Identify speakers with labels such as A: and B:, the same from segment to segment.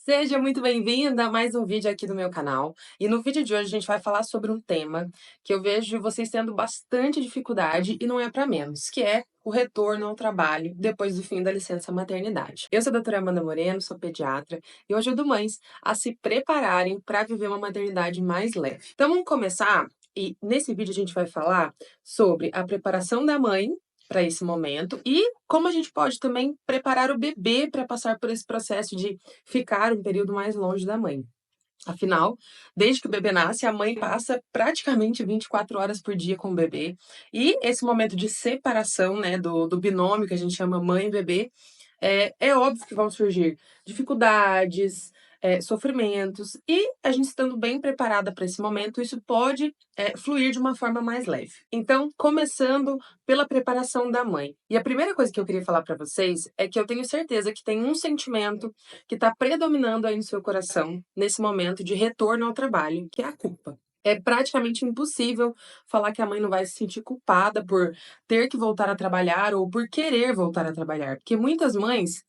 A: Seja muito bem-vinda a mais um vídeo aqui do meu canal. E no vídeo de hoje a gente vai falar sobre um tema que eu vejo vocês tendo bastante dificuldade e não é para menos, que é o retorno ao trabalho depois do fim da licença maternidade. Eu sou a doutora Amanda Moreno, sou pediatra e eu ajudo mães a se prepararem para viver uma maternidade mais leve. Então vamos começar e nesse vídeo a gente vai falar sobre a preparação da mãe para esse momento e como a gente pode também preparar o bebê para passar por esse processo de ficar um período mais longe da mãe. Afinal, desde que o bebê nasce, a mãe passa praticamente 24 horas por dia com o bebê. E esse momento de separação, né, do binômio que a gente chama mãe e bebê, é óbvio que vão surgir dificuldades, sofrimentos, e a gente estando bem preparada para esse momento, isso pode, fluir de uma forma mais leve. Então, começando pela preparação da mãe. E a primeira coisa que eu queria falar para vocês é que eu tenho certeza que tem um sentimento que está predominando aí no seu coração, nesse momento de retorno ao trabalho, que é a culpa. É praticamente impossível falar que a mãe não vai se sentir culpada por ter que voltar a trabalhar ou por querer voltar a trabalhar, porque muitas mães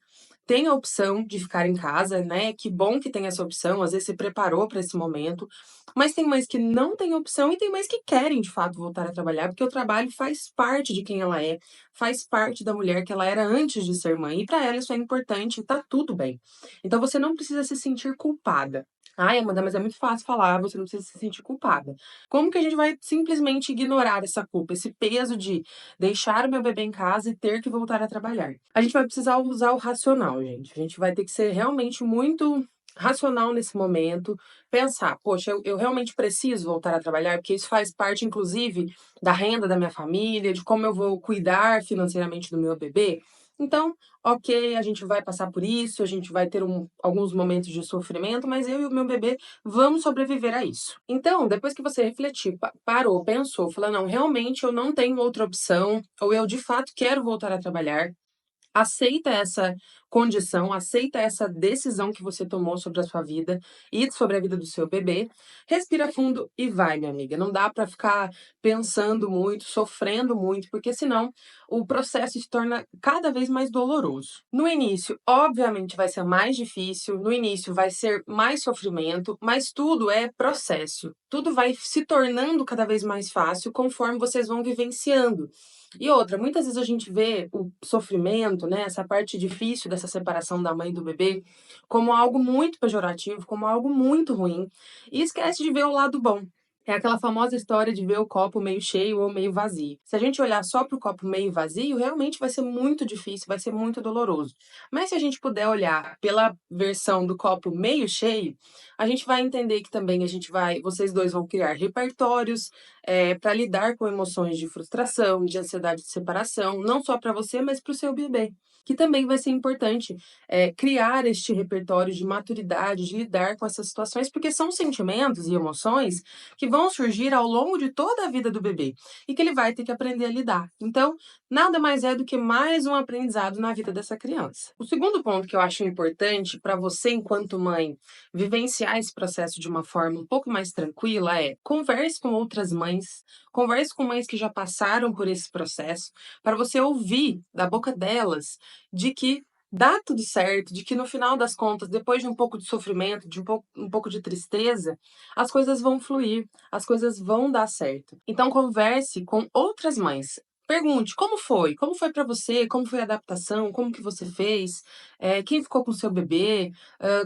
A: têm a opção de ficar em casa, né? Que bom que tem essa opção, às vezes se preparou para esse momento, mas tem mães que não têm opção e tem mães que querem de fato voltar a trabalhar, porque o trabalho faz parte de quem ela é, faz parte da mulher que ela era antes de ser mãe, e para ela isso é importante e tá tudo bem. Então você não precisa se sentir culpada. Ai, Amanda, mas é muito fácil falar, você não precisa se sentir culpada. Como que a gente vai simplesmente ignorar essa culpa, esse peso de deixar o meu bebê em casa e ter que voltar a trabalhar? A gente vai precisar usar o racional, gente. A gente vai ter que ser realmente muito racional nesse momento, pensar, poxa, eu realmente preciso voltar a trabalhar, porque isso faz parte, inclusive, da renda da minha família, de como eu vou cuidar financeiramente do meu bebê. Então, ok, a gente vai passar por isso, a gente vai ter alguns momentos de sofrimento, mas eu e o meu bebê vamos sobreviver a isso. Então, depois que você refletir, parou, pensou, falou, não, realmente eu não tenho outra opção, ou eu de fato quero voltar a trabalhar, aceita essa condição, aceita essa decisão que você tomou sobre a sua vida e sobre a vida do seu bebê. Respira fundo e vai, minha amiga. Não dá para ficar pensando muito, sofrendo muito, porque senão o processo se torna cada vez mais doloroso. No início, obviamente, vai ser mais difícil, no início vai ser mais sofrimento, mas tudo é processo. Tudo vai se tornando cada vez mais fácil conforme vocês vão vivenciando. E outra, muitas vezes a gente vê o sofrimento, né, essa parte difícil dessa separação da mãe e do bebê, como algo muito pejorativo, como algo muito ruim, e esquece de ver o lado bom. É aquela famosa história de ver o copo meio cheio ou meio vazio. Se a gente olhar só para o copo meio vazio, realmente vai ser muito difícil, vai ser muito doloroso. Mas se a gente puder olhar pela versão do copo meio cheio, a gente vai entender que também vocês dois vão criar repertórios, para lidar com emoções de frustração, de ansiedade de separação, não só para você, mas para o seu bebê. Que também vai ser importante criar este repertório de maturidade, de lidar com essas situações, porque são sentimentos e emoções que vão surgir ao longo de toda a vida do bebê e que ele vai ter que aprender a lidar. Então, nada mais é do que mais um aprendizado na vida dessa criança. O segundo ponto que eu acho importante para você, enquanto mãe, vivenciar esse processo de uma forma um pouco mais tranquila é converse com outras mães, converse com mães que já passaram por esse processo, para você ouvir da boca delas de que dá tudo certo, de que no final das contas, depois de um pouco de sofrimento, de um pouco de tristeza, as coisas vão fluir, as coisas vão dar certo. Então converse com outras mães. Pergunte como foi? Como foi para você? Como foi a adaptação? Como que você fez? Quem ficou com o seu bebê?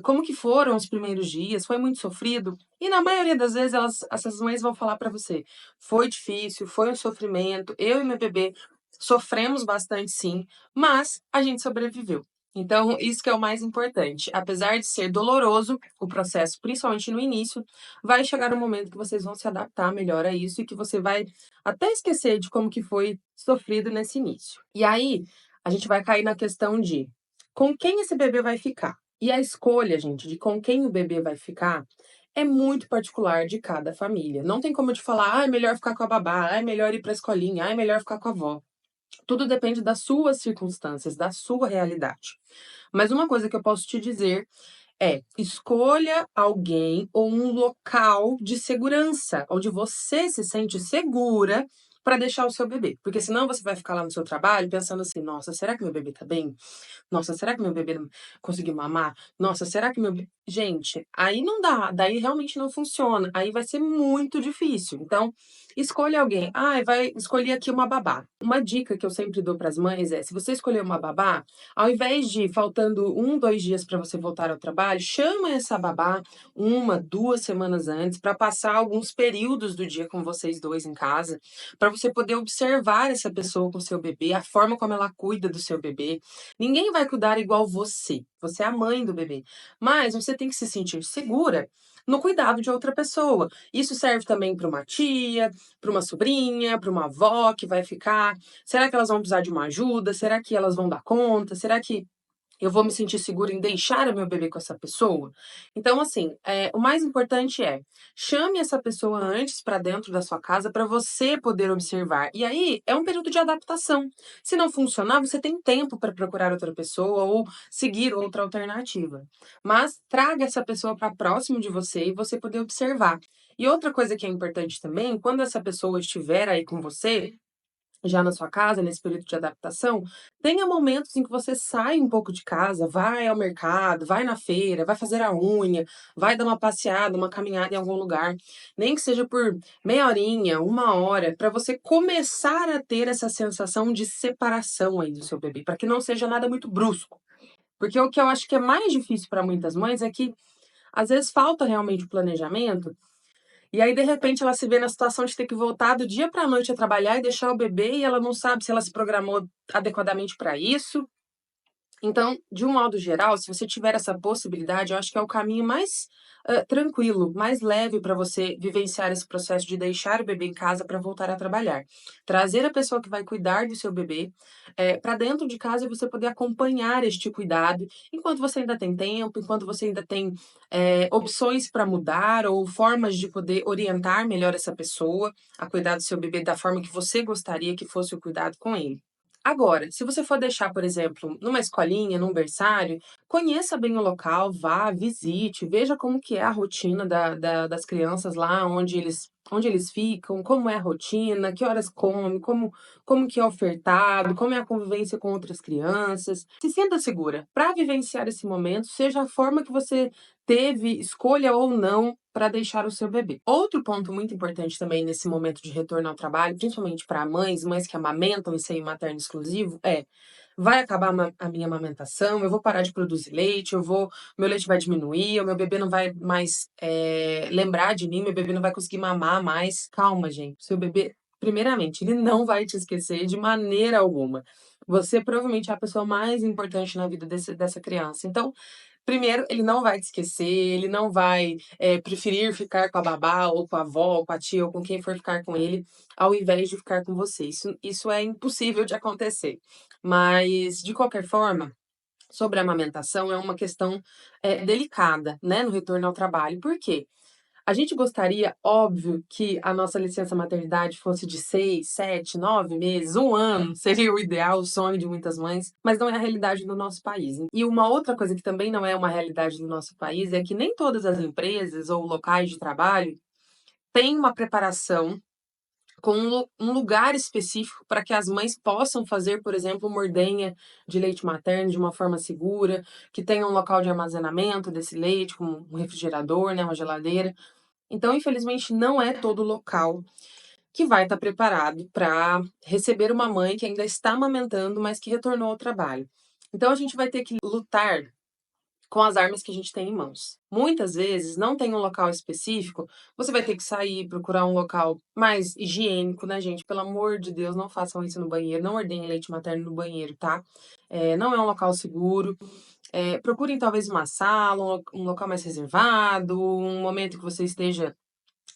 A: Como que foram os primeiros dias? Foi muito sofrido? E na maioria das vezes essas mães vão falar para você: foi difícil, foi um sofrimento, eu e meu bebê sofremos bastante sim, mas a gente sobreviveu. Então, isso que é o mais importante. Apesar de ser doloroso o processo, principalmente no início, vai chegar um momento que vocês vão se adaptar melhor a isso e que você vai até esquecer de como que foi sofrido nesse início. E aí, a gente vai cair na questão de com quem esse bebê vai ficar. E a escolha, gente, de com quem o bebê vai ficar é muito particular de cada família. Não tem como eu te falar, ah, é melhor ficar com a babá, ah, é melhor ir pra escolinha, ah, é melhor ficar com a avó. Tudo depende das suas circunstâncias, da sua realidade. Mas uma coisa que eu posso te dizer é: escolha alguém ou um local de segurança, onde você se sente segura para deixar o seu bebê. Porque senão você vai ficar lá no seu trabalho pensando assim: "Nossa, será que meu bebê tá bem? Nossa, será que meu bebê não conseguiu mamar? Nossa, será que meu be" gente, aí não dá, daí realmente não funciona, aí vai ser muito difícil. Então, escolha alguém. "Ai, vai escolher aqui uma babá". Uma dica que eu sempre dou para as mães é: se você escolher uma babá, ao invés de faltando 2 dias para você voltar ao trabalho, chama essa babá 2 semanas antes para passar alguns períodos do dia com vocês 2 em casa, para você poder observar essa pessoa com o seu bebê, a forma como ela cuida do seu bebê. Ninguém vai cuidar igual você é a mãe do bebê, mas você tem que se sentir segura no cuidado de outra pessoa. Isso serve também para uma tia, para uma sobrinha, para uma avó que vai ficar. Será que elas vão precisar de uma ajuda? Será que elas vão dar conta? Será que eu vou me sentir segura em deixar o meu bebê com essa pessoa? Então, assim, o mais importante é, chame essa pessoa antes para dentro da sua casa para você poder observar. E aí, é um período de adaptação. Se não funcionar, você tem tempo para procurar outra pessoa ou seguir outra alternativa. Mas traga essa pessoa para próximo de você e você poder observar. E outra coisa que é importante também, quando essa pessoa estiver aí com você, já na sua casa, nesse período de adaptação, tenha momentos em que você sai um pouco de casa, vai ao mercado, vai na feira, vai fazer a unha, vai dar uma passeada, uma caminhada em algum lugar, nem que seja por meia horinha, 1 hora, para você começar a ter essa sensação de separação aí do seu bebê, para que não seja nada muito brusco. Porque o que eu acho que é mais difícil para muitas mães é que, às vezes, falta realmente o planejamento e aí, de repente, ela se vê na situação de ter que voltar do dia para a noite a trabalhar e deixar o bebê, e ela não sabe se ela se programou adequadamente para isso. Então, de um modo geral, se você tiver essa possibilidade, eu acho que é o caminho mais, tranquilo, mais leve para você vivenciar esse processo de deixar o bebê em casa para voltar a trabalhar. Trazer a pessoa que vai cuidar do seu bebê, para dentro de casa e você poder acompanhar este cuidado, enquanto você ainda tem tempo, enquanto você ainda tem, opções para mudar ou formas de poder orientar melhor essa pessoa a cuidar do seu bebê da forma que você gostaria que fosse o cuidado com ele. Agora, se você for deixar, por exemplo, numa escolinha, num berçário, conheça bem o local, vá, visite, veja como que é a rotina das crianças lá, onde eles ficam, como é a rotina, que horas come, como que é ofertado, como é a convivência com outras crianças. Se sinta segura para vivenciar esse momento, seja a forma que você teve, escolha ou não, para deixar o seu bebê. Outro ponto muito importante também nesse momento de retorno ao trabalho, principalmente para mães que amamentam em seio materno exclusivo, vai acabar a minha amamentação, eu vou parar de produzir leite, meu leite vai diminuir, o meu bebê não vai mais lembrar de mim, meu bebê não vai conseguir mamar mais. Calma, gente. Seu bebê, primeiramente, ele não vai te esquecer de maneira alguma. Você provavelmente é a pessoa mais importante na vida dessa criança. Então, primeiro, ele não vai te esquecer, ele não vai, preferir ficar com a babá ou com a avó ou com a tia ou com quem for ficar com ele, ao invés de ficar com você. Isso é impossível de acontecer. Mas, de qualquer forma, sobre a amamentação é uma questão, delicada, né, no retorno ao trabalho. Por quê? A gente gostaria, óbvio, que a nossa licença maternidade fosse de 6, 7, 9 meses, 1 ano, seria o ideal, o sonho de muitas mães, mas não é a realidade do nosso país. E uma outra coisa que também não é uma realidade do nosso país é que nem todas as empresas ou locais de trabalho têm uma preparação com um lugar específico para que as mães possam fazer, por exemplo, uma ordenha de leite materno de uma forma segura, que tenha um local de armazenamento desse leite, como um refrigerador, né, uma geladeira. Então, infelizmente, não é todo local que vai estar preparado para receber uma mãe que ainda está amamentando, mas que retornou ao trabalho. Então, a gente vai ter que lutar com as armas que a gente tem em mãos. Muitas vezes não tem um local específico, você vai ter que sair, procurar um local mais higiênico, né, gente? Pelo amor de Deus, não façam isso no banheiro, não ordenem leite materno no banheiro, tá? Não é um local seguro. Procurem talvez uma sala, um local mais reservado, um momento que você esteja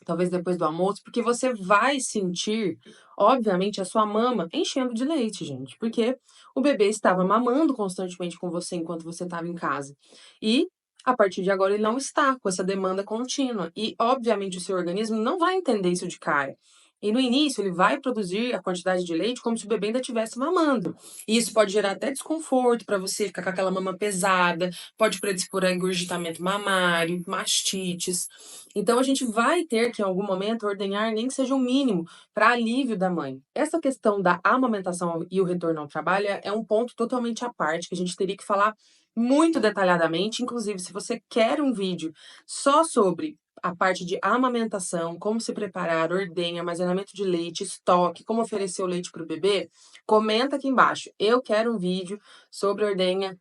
A: talvez depois do almoço, porque você vai sentir, obviamente, a sua mama enchendo de leite, gente, porque o bebê estava mamando constantemente com você enquanto você estava em casa. E a partir de agora ele não está com essa demanda contínua. E, obviamente, o seu organismo não vai entender isso de cara. E no início ele vai produzir a quantidade de leite como se o bebê ainda estivesse mamando. E isso pode gerar até desconforto para você, ficar com aquela mama pesada, pode predispor a engurgitamento mamário, mastites. Então a gente vai ter que em algum momento ordenhar nem que seja um mínimo para alívio da mãe. Essa questão da amamentação e o retorno ao trabalho é um ponto totalmente à parte que a gente teria que falar muito detalhadamente. Inclusive, se você quer um vídeo só sobre a parte de amamentação, como se preparar, ordenha, armazenamento de leite, estoque, como oferecer o leite para o bebê, comenta aqui embaixo. Eu quero um vídeo sobre ordenha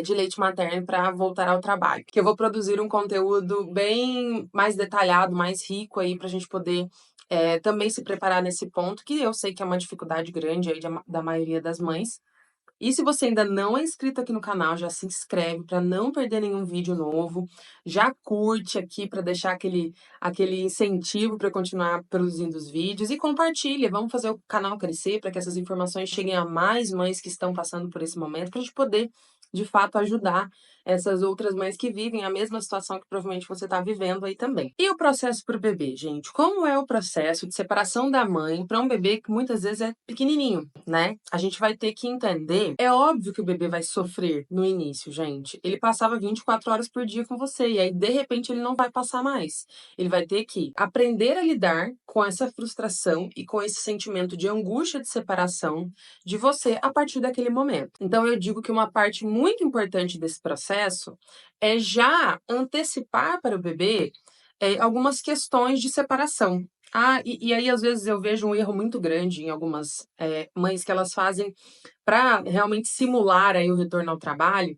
A: de leite materno para voltar ao trabalho. Que eu vou produzir um conteúdo bem mais detalhado, mais rico aí para a gente poder também se preparar nesse ponto, que eu sei que é uma dificuldade grande aí da maioria das mães. E se você ainda não é inscrito aqui no canal, já se inscreve para não perder nenhum vídeo novo. Já curte aqui para deixar aquele incentivo para continuar produzindo os vídeos e compartilha. Vamos fazer o canal crescer para que essas informações cheguem a mais mães que estão passando por esse momento, para a gente poder, de fato, ajudar essas outras mães que vivem a mesma situação que provavelmente você está vivendo aí também. E o processo para o bebê, gente? Como é o processo de separação da mãe para um bebê que muitas vezes é pequenininho, né? A gente vai ter que entender. É óbvio que o bebê vai sofrer no início, gente. Ele passava 24 horas por dia com você e aí de repente ele não vai passar mais. Ele vai ter que aprender a lidar com essa frustração e com esse sentimento de angústia de separação de você a partir daquele momento. Então eu digo que uma parte muito importante desse processo é já antecipar para o bebê algumas questões de separação. E aí, às vezes, eu vejo um erro muito grande em algumas mães que elas fazem para realmente simular aí o retorno ao trabalho.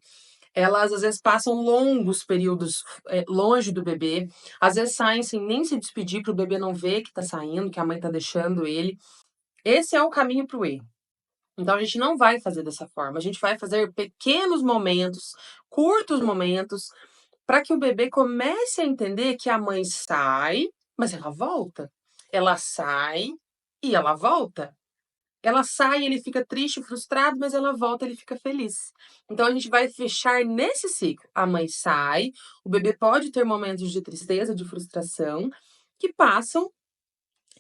A: Elas, às vezes, passam longos períodos longe do bebê, às vezes saem sem nem se despedir para o bebê não ver que está saindo, que a mãe está deixando ele. Esse é o caminho para o erro. Então, a gente não vai fazer dessa forma. A gente vai fazer pequenos momentos, curtos momentos, para que o bebê comece a entender que a mãe sai, mas ela volta. Ela sai e ela volta. Ela sai, ele fica triste, frustrado, mas ela volta, ele fica feliz. Então a gente vai fechar nesse ciclo. A mãe sai, o bebê pode ter momentos de tristeza, de frustração, que passam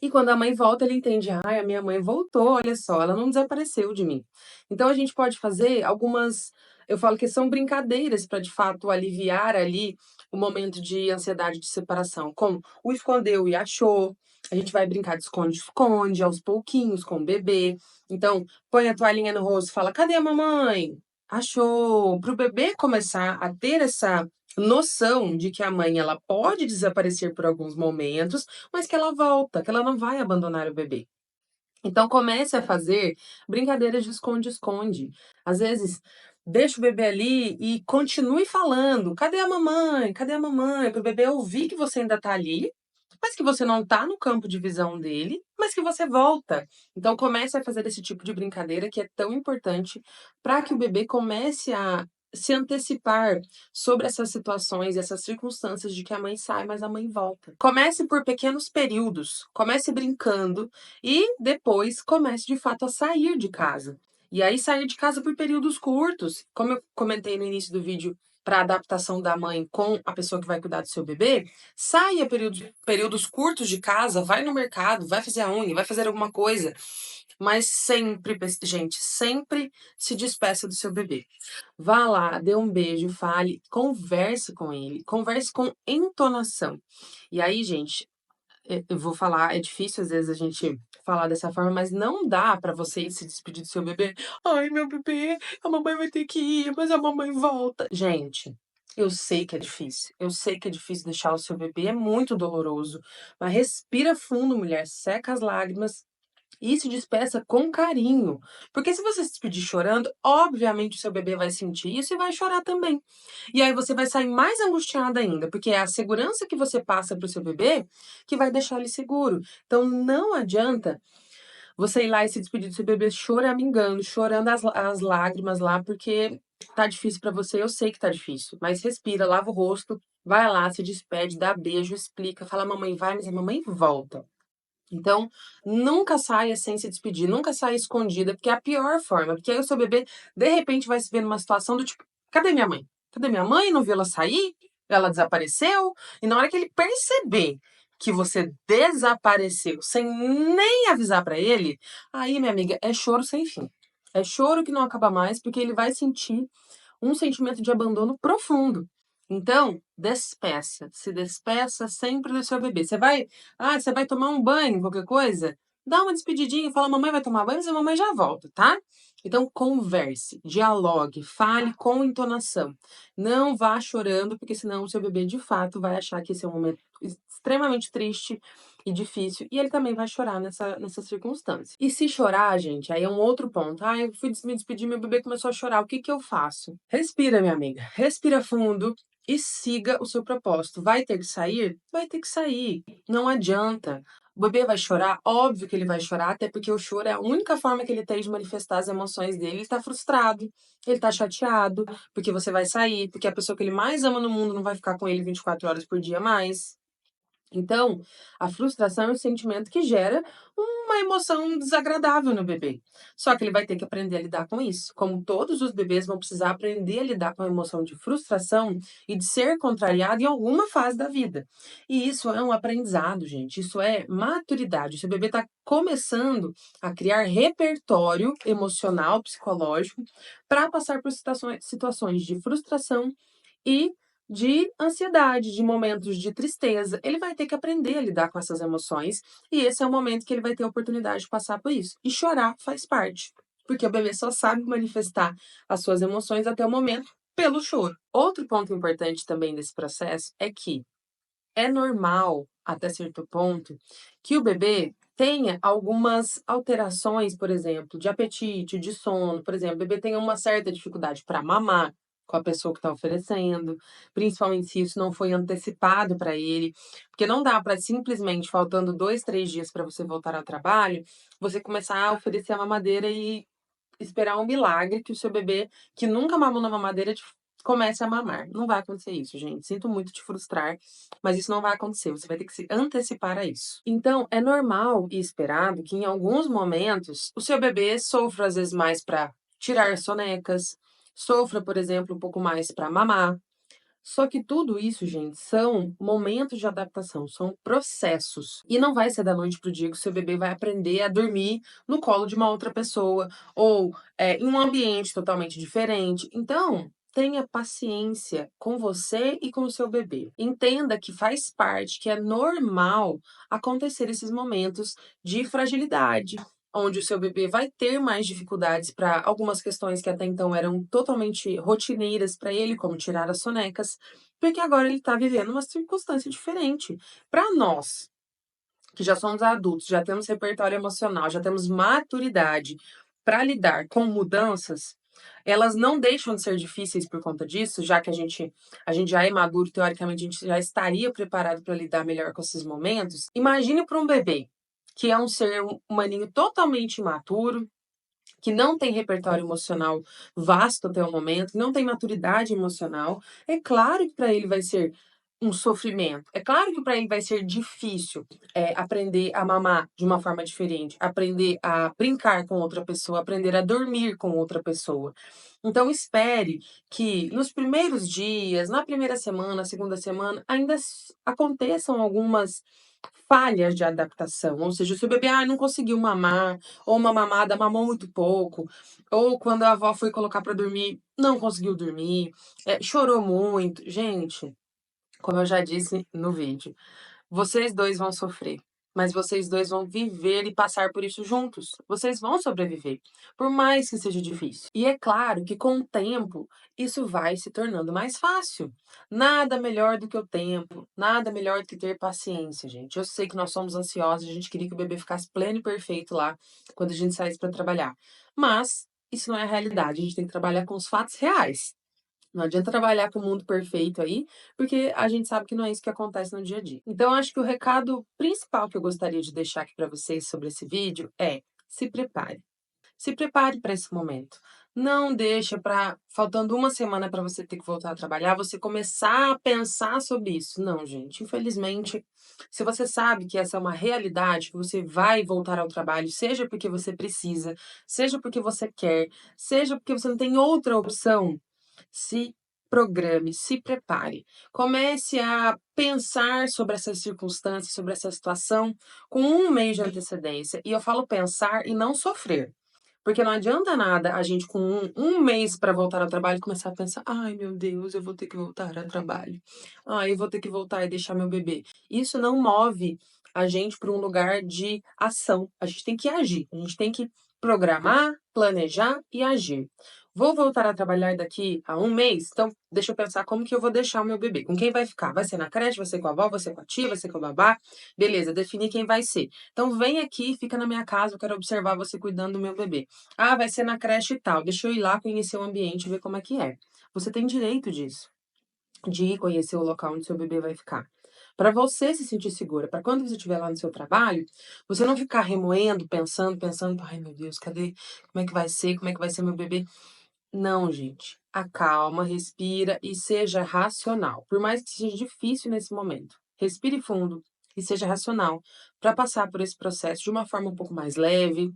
A: e quando a mãe volta, ele entende: "Ai, a minha mãe voltou, olha só, ela não desapareceu de mim". Então a gente pode fazer algumas, eu falo que são brincadeiras para de fato aliviar ali o momento de ansiedade de separação, como o escondeu e achou. A gente vai brincar de esconde-esconde aos pouquinhos com o bebê. Então, põe a toalhinha no rosto e fala: "Cadê a mamãe?". Achou. Para o bebê começar a ter essa noção de que a mãe ela pode desaparecer por alguns momentos, mas que ela volta, que ela não vai abandonar o bebê. Então comece a fazer brincadeiras de esconde-esconde. Às vezes, deixa o bebê ali e continue falando: "Cadê a mamãe? Cadê a mamãe?", para o bebê ouvir que você ainda está ali, mas que você não está no campo de visão dele, mas que você volta. Então comece a fazer esse tipo de brincadeira que é tão importante para que o bebê comece a se antecipar sobre essas situações, essas circunstâncias de que a mãe sai, mas a mãe volta. Comece por pequenos períodos, comece brincando e depois comece de fato a sair de casa. E aí sair de casa por períodos curtos, como eu comentei no início do vídeo, para adaptação da mãe com a pessoa que vai cuidar do seu bebê, saia períodos curtos de casa, vai no mercado, vai fazer a unha, vai fazer alguma coisa, mas sempre, gente, sempre se despeça do seu bebê. Vá lá, dê um beijo, fale, converse com ele, converse com entonação. E aí, gente, eu vou falar, é difícil às vezes a gente falar dessa forma, mas não dá pra você ir se despedir do seu bebê. "Ai, meu bebê, a mamãe vai ter que ir, mas a mamãe volta". Gente, eu sei que é difícil. Eu sei que é difícil deixar o seu bebê, é muito doloroso. Mas respira fundo, mulher, seca as lágrimas e se despeça com carinho. Porque se você se despedir chorando, obviamente o seu bebê vai sentir isso e vai chorar também. E aí você vai sair mais angustiada ainda, porque é a segurança que você passa para o seu bebê que vai deixar ele seguro. Então não adianta você ir lá e se despedir do seu bebê choramingando, chorando as lágrimas lá, porque tá difícil para você, eu sei que tá difícil. Mas respira, lava o rosto, vai lá, se despede, dá beijo, explica, fala: "Mamãe vai, mas a mamãe volta". Então, nunca saia sem se despedir, nunca saia escondida, porque é a pior forma, porque aí o seu bebê, de repente, vai se ver numa situação do tipo: "Cadê minha mãe? Cadê minha mãe? Não vi ela sair? Ela desapareceu?". E na hora que ele perceber que você desapareceu sem nem avisar pra ele, aí, minha amiga, é choro sem fim. É choro que não acaba mais, porque ele vai sentir um sentimento de abandono profundo. Então, se despeça sempre do seu bebê. Você vai tomar um banho, qualquer coisa? Dá uma despedidinha, fala, mamãe vai tomar banho, mas a mamãe já volta, tá? Então, converse, dialogue, fale com entonação. Não vá chorando, porque senão o seu bebê, de fato, vai achar que esse é um momento extremamente triste e difícil, e ele também vai chorar nessa circunstância. E se chorar, gente, aí é um outro ponto. Ah, eu fui me despedir, meu bebê começou a chorar, o que que eu faço? Respira, minha amiga, respira fundo e siga o seu propósito. Vai ter que sair? Vai ter que sair, não adianta. O bebê vai chorar? Óbvio que ele vai chorar, até porque o choro é a única forma que ele tem de manifestar as emoções dele. Ele está frustrado, ele está chateado, porque você vai sair, porque a pessoa que ele mais ama no mundo não vai ficar com ele 24 horas por dia mais. Então, a frustração é um sentimento que gera uma emoção desagradável no bebê. Só que ele vai ter que aprender a lidar com isso. Como todos os bebês vão precisar aprender a lidar com a emoção de frustração e de ser contrariado em alguma fase da vida. E isso é um aprendizado, gente. Isso é maturidade. O seu bebê está começando a criar repertório emocional, psicológico, para passar por situações de frustração e de ansiedade, de momentos de tristeza. Ele vai ter que aprender a lidar com essas emoções, e esse é o momento que ele vai ter a oportunidade de passar por isso. E chorar faz parte, porque o bebê só sabe manifestar as suas emoções até o momento pelo choro. Outro ponto importante também desse processo é que é normal, até certo ponto, que o bebê tenha algumas alterações, por exemplo, de apetite, de sono. Por exemplo, o bebê tenha uma certa dificuldade para mamar com a pessoa que está oferecendo, principalmente se isso não foi antecipado para ele, porque não dá para simplesmente, faltando 2, 3 dias para você voltar ao trabalho, você começar a oferecer a mamadeira e esperar um milagre que o seu bebê, que nunca mamou na mamadeira, comece a mamar. Não vai acontecer isso, gente. Sinto muito te frustrar, mas isso não vai acontecer. Você vai ter que se antecipar a isso. Então, é normal e esperado que em alguns momentos o seu bebê sofra às vezes mais para tirar sonecas, sofra, por exemplo, um pouco mais para mamar. Só que tudo isso, gente, são momentos de adaptação, são processos. E não vai ser da noite pro dia que o seu bebê vai aprender a dormir no colo de uma outra pessoa ou em um ambiente totalmente diferente. Então, tenha paciência com você e com o seu bebê. Entenda que faz parte, que é normal acontecer esses momentos de fragilidade, onde o seu bebê vai ter mais dificuldades para algumas questões que até então eram totalmente rotineiras para ele, como tirar as sonecas, porque agora ele está vivendo uma circunstância diferente. Para nós, que já somos adultos, já temos repertório emocional, já temos maturidade para lidar com mudanças, elas não deixam de ser difíceis por conta disso, já que a gente já é maduro, teoricamente a gente já estaria preparado para lidar melhor com esses momentos. Imagine para um bebê, que é um ser humaninho totalmente imaturo, que não tem repertório emocional vasto até o momento, que não tem maturidade emocional, é claro que para ele vai ser um sofrimento. É claro que para ele vai ser difícil aprender a mamar de uma forma diferente, aprender a brincar com outra pessoa, aprender a dormir com outra pessoa. Então, espere que nos primeiros dias, na primeira semana, segunda semana, ainda aconteçam algumas falhas de adaptação. Ou seja, se o bebê não conseguiu mamar, ou uma mamada mamou muito pouco, ou quando a avó foi colocar para dormir, não conseguiu dormir, chorou muito. Gente, como eu já disse no vídeo, vocês dois vão sofrer, mas vocês dois vão viver e passar por isso juntos. Vocês vão sobreviver, por mais que seja difícil. E é claro que com o tempo isso vai se tornando mais fácil. Nada melhor do que o tempo, nada melhor do que ter paciência, gente. Eu sei que nós somos ansiosos, a gente queria que o bebê ficasse pleno e perfeito lá quando a gente saísse para trabalhar. Mas isso não é a realidade, a gente tem que trabalhar com os fatos reais. Não adianta trabalhar com o mundo perfeito aí, porque a gente sabe que não é isso que acontece no dia a dia. Então, acho que o recado principal que eu gostaria de deixar aqui para vocês sobre esse vídeo é: se prepare. Se prepare para esse momento. Não deixa para faltando uma semana para você ter que voltar a trabalhar, você começar a pensar sobre isso. Não, gente, infelizmente, se você sabe que essa é uma realidade, que você vai voltar ao trabalho, seja porque você precisa, seja porque você quer, seja porque você não tem outra opção, se programe, se prepare. Comece a pensar sobre essas circunstâncias, sobre essa situação com 1 mês de antecedência. E eu falo pensar e não sofrer. Porque não adianta nada a gente com um mês para voltar ao trabalho começar a pensar: "Ai meu Deus, eu vou ter que voltar ao trabalho. Ai, eu vou ter que voltar e deixar meu bebê". Isso não move a gente para um lugar de ação. A gente tem que agir, a gente tem que programar, planejar e agir. Vou voltar a trabalhar daqui a 1 mês? Então deixa eu pensar como que eu vou deixar o meu bebê, com quem vai ficar? Vai ser na creche, vai ser com a avó, vai ser com a tia, vai ser com a babá? Beleza, definir quem vai ser. Então vem aqui, fica na minha casa, eu quero observar você cuidando do meu bebê. Ah, vai ser na creche e tal. Deixa eu ir lá conhecer o ambiente, ver como é que é. Você tem direito disso, de ir conhecer o local onde seu bebê vai ficar. Para você se sentir segura, para quando você estiver lá no seu trabalho, você não ficar remoendo, pensando, ai meu Deus, cadê? Como é que vai ser? Como é que vai ser meu bebê? Não, gente. Acalma, respira e seja racional. Por mais que seja difícil nesse momento, respire fundo e seja racional para passar por esse processo de uma forma um pouco mais leve,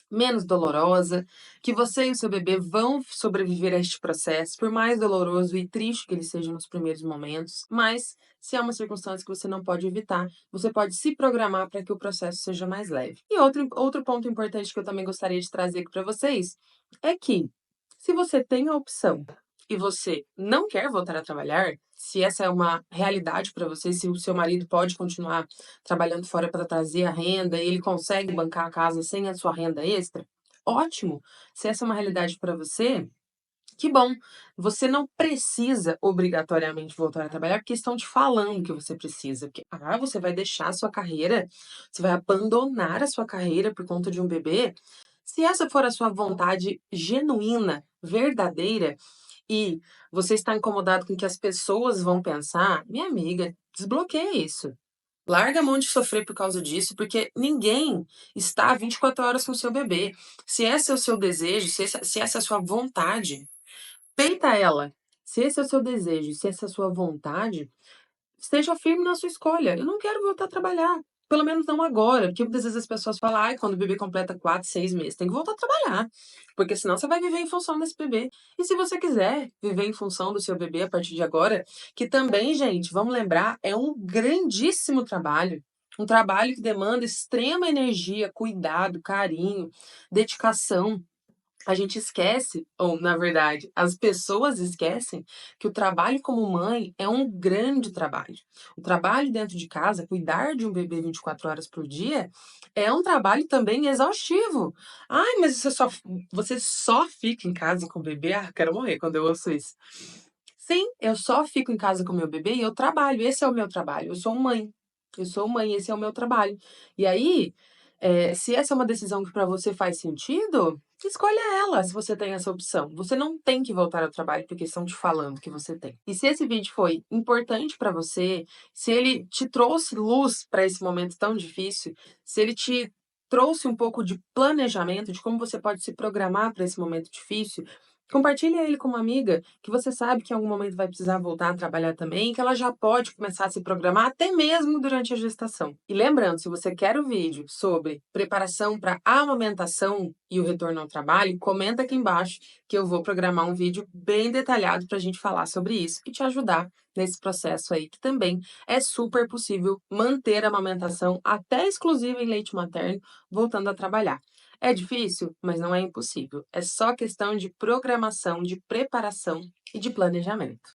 A: menos dolorosa, que você e o seu bebê vão sobreviver a este processo, por mais doloroso e triste que ele seja nos primeiros momentos, mas se é uma circunstância que você não pode evitar, você pode se programar para que o processo seja mais leve. E outro ponto importante que eu também gostaria de trazer aqui para vocês é que, se você tem a opção e você não quer voltar a trabalhar, se essa é uma realidade para você, se o seu marido pode continuar trabalhando fora para trazer a renda e ele consegue bancar a casa sem a sua renda extra, ótimo. Se essa é uma realidade para você, que bom. Você não precisa obrigatoriamente voltar a trabalhar porque estão te falando que você precisa. Porque, você vai deixar a sua carreira, você vai abandonar a sua carreira por conta de um bebê. Se essa for a sua vontade genuína, verdadeira, e você está incomodado com o que as pessoas vão pensar, minha amiga, desbloqueia isso. Larga a mão de sofrer por causa disso, porque ninguém está 24 horas com o seu bebê. Se esse é o seu desejo, se essa é a sua vontade, peita ela. Se esse é o seu desejo, se essa é a sua vontade, esteja firme na sua escolha. Eu não quero voltar a trabalhar. Pelo menos não agora, porque muitas vezes as pessoas falam, ai, quando o bebê completa 4, 6 meses, tem que voltar a trabalhar. Porque senão você vai viver em função desse bebê. E se você quiser viver em função do seu bebê a partir de agora, que também, gente, vamos lembrar, é um grandíssimo trabalho. Um trabalho que demanda extrema energia, cuidado, carinho, dedicação. A gente esquece, ou na verdade, as pessoas esquecem que o trabalho como mãe é um grande trabalho. O trabalho dentro de casa, cuidar de um bebê 24 horas por dia, é um trabalho também exaustivo. Ai, mas você só fica em casa com o bebê? Ah, quero morrer quando eu ouço isso. Sim, eu só fico em casa com meu bebê e eu trabalho. Esse é o meu trabalho. Eu sou mãe. Eu sou mãe, esse é o meu trabalho. E aí, se essa é uma decisão que para você faz sentido, escolha ela, se você tem essa opção. Você não tem que voltar ao trabalho porque estão te falando que você tem. E se esse vídeo foi importante para você, se ele te trouxe luz para esse momento tão difícil, se ele te trouxe um pouco de planejamento de como você pode se programar para esse momento difícil, compartilha ele com uma amiga que você sabe que em algum momento vai precisar voltar a trabalhar também, que ela já pode começar a se programar até mesmo durante a gestação. E lembrando, se você quer o vídeo sobre preparação para a amamentação e o retorno ao trabalho, comenta aqui embaixo que eu vou programar um vídeo bem detalhado para a gente falar sobre isso e te ajudar nesse processo aí, que também é super possível manter a amamentação até exclusiva em leite materno, voltando a trabalhar. É difícil, mas não é impossível. É só questão de programação, de preparação e de planejamento.